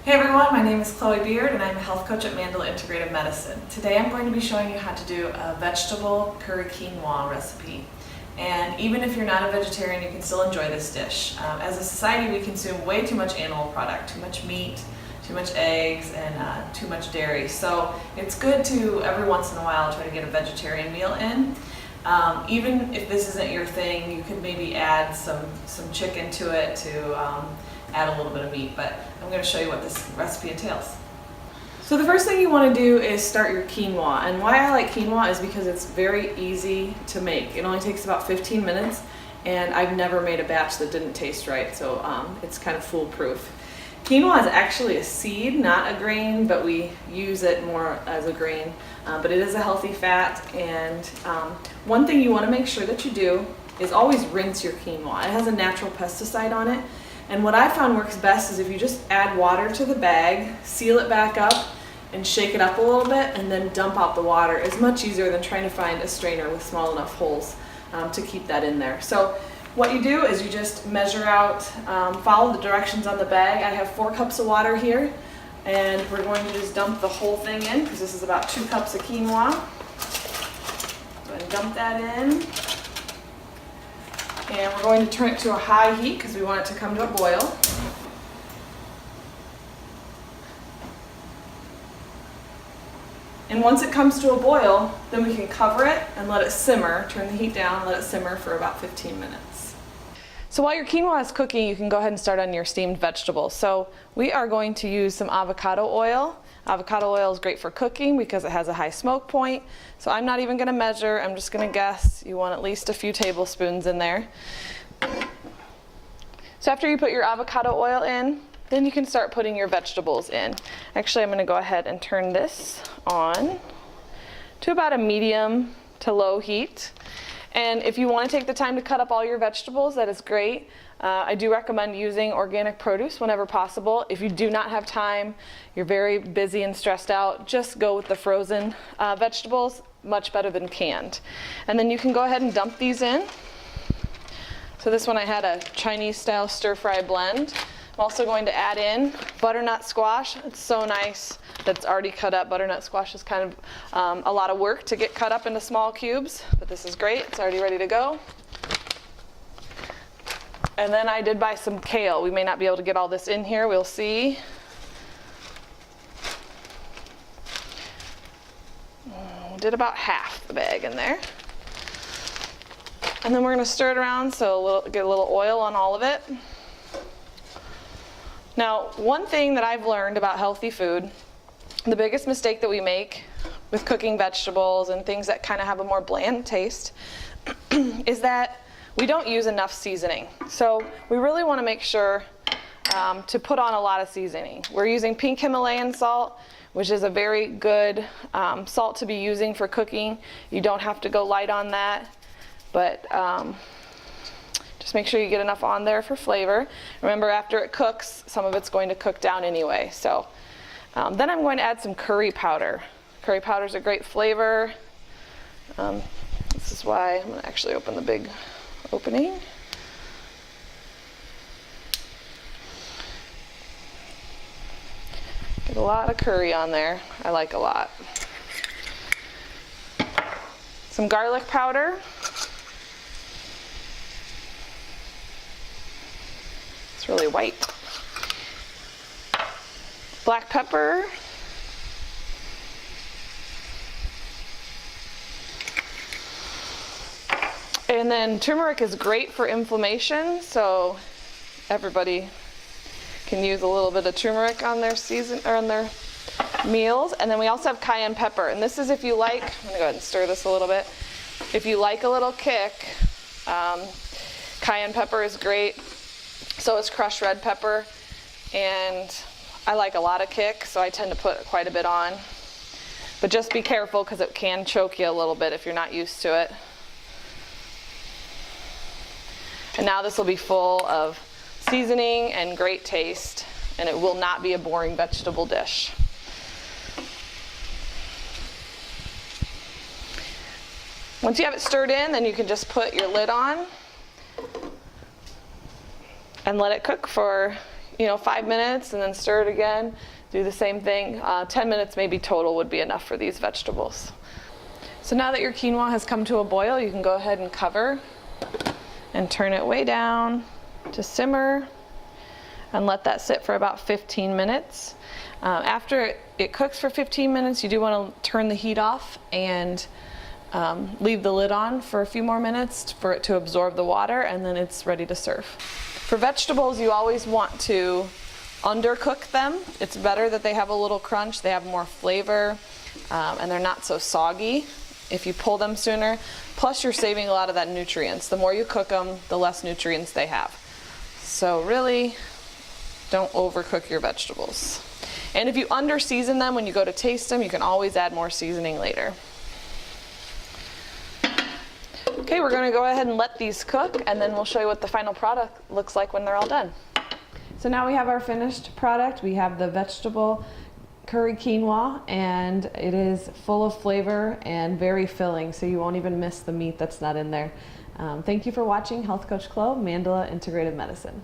Hey everyone, my name is Chloe Beard and I'm a health coach at Mandela Integrative Medicine. Today I'm going to be showing you how to do a vegetable curry quinoa recipe. And even if you're not a vegetarian, you can still enjoy this dish. As a society, we consume way too much animal product, too much meat, too much eggs, and too much dairy. So it's good to, every once in a while, try to get a vegetarian meal in. Even if this isn't your thing, you could maybe add some chicken to it to add a little bit of meat, but I'm going to show you what this recipe entails. So the first thing you want to do is start your quinoa, and why I like quinoa is because it's very easy to make. It only takes about 15 minutes, and I've never made a batch that didn't taste right, so it's kind of foolproof. Quinoa is actually a seed, not a grain, but we use it more as a grain, but it is a healthy fat. And one thing you want to make sure that you do is always rinse your quinoa. It has a natural pesticide on it. And what I found works best is if you just add water to the bag, seal it back up, and shake it up a little bit, and then dump out the water. It's much easier than trying to find a strainer with small enough holes to keep that in there. So what you do is you just measure out, follow the directions on the bag. I have 4 cups of water here, and we're going to just dump the whole thing in because this is about 2 cups of quinoa. Go ahead and dump that in. And we're going to turn it to a high heat because we want it to come to a boil. And once it comes to a boil, then we can cover it and let it simmer. Turn the heat down, let it simmer for about 15 minutes. So while your quinoa is cooking, you can go ahead and start on your steamed vegetables. So we are going to use some avocado oil. Avocado oil is great for cooking because it has a high smoke point. So I'm not even going to measure, I'm just going to guess. You want at least a few tablespoons in there. So after you put your avocado oil in, then you can start putting your vegetables in. Actually, I'm going to go ahead and turn this on to about a medium to low heat. And if you want to take the time to cut up all your vegetables, that is great. I do recommend using organic produce whenever possible. If you do not have time, you're very busy and stressed out, just go with the frozen vegetables, much better than canned. And then you can go ahead and dump these in. So this one I had a Chinese style stir-fry blend. I'm also going to add in butternut squash. It's so nice that it's already cut up. Butternut squash is kind of a lot of work to get cut up into small cubes, but this is great. It's already ready to go. And then I did buy some kale. We may not be able to get all this in here. We'll see. Did about half the bag in there. And then we're going to stir it around so get a little oil on all of it. Now, one thing that I've learned about healthy food, the biggest mistake that we make with cooking vegetables and things that kind of have a more bland taste is that we don't use enough seasoning. So we really want to make sure to put on a lot of seasoning. We're using pink Himalayan salt, which is a very good salt to be using for cooking. You don't have to go light on that, but just make sure you get enough on there for flavor. Remember, after it cooks, some of it's going to cook down anyway. So then I'm going to add some curry powder. Curry powder is a great flavor. This is why I'm going to actually open the big opening. Get a lot of curry on there. I like a lot. Some garlic powder. It's really white. Black pepper. And then turmeric is great for inflammation, so everybody can use a little bit of turmeric on their on their meals. And then we also have cayenne pepper, and this is if you like. I'm gonna go ahead and stir this a little bit. If you like a little kick, cayenne pepper is great. So is crushed red pepper, and I like a lot of kick, so I tend to put quite a bit on. But just be careful because it can choke you a little bit if you're not used to it. And now this will be full of seasoning and great taste, and it will not be a boring vegetable dish. Once you have it stirred in, then you can just put your lid on and let it cook for 5 minutes and then stir it again. Do the same thing. 10 minutes maybe total would be enough for these vegetables. So now that your quinoa has come to a boil, you can go ahead and cover and turn it way down to simmer and let that sit for about 15 minutes. After it cooks for 15 minutes, you do want to turn the heat off and leave the lid on for a few more minutes for it to absorb the water, and then it's ready to serve. For vegetables, you always want to undercook them. It's better that they have a little crunch, they have more flavor, and they're not so soggy if you pull them sooner. Plus you're saving a lot of that nutrients. The more you cook them, the less nutrients they have. So really, don't overcook your vegetables. And if you under-season them when you go to taste them, you can always add more seasoning later. Okay, we're gonna go ahead and let these cook, and then we'll show you what the final product looks like when they're all done. So now we have our finished product. We have the vegetable curry quinoa, and it is full of flavor and very filling, so you won't even miss the meat that's not in there. Thank you for watching Health Coach Khloe, Mandala Integrative Medicine.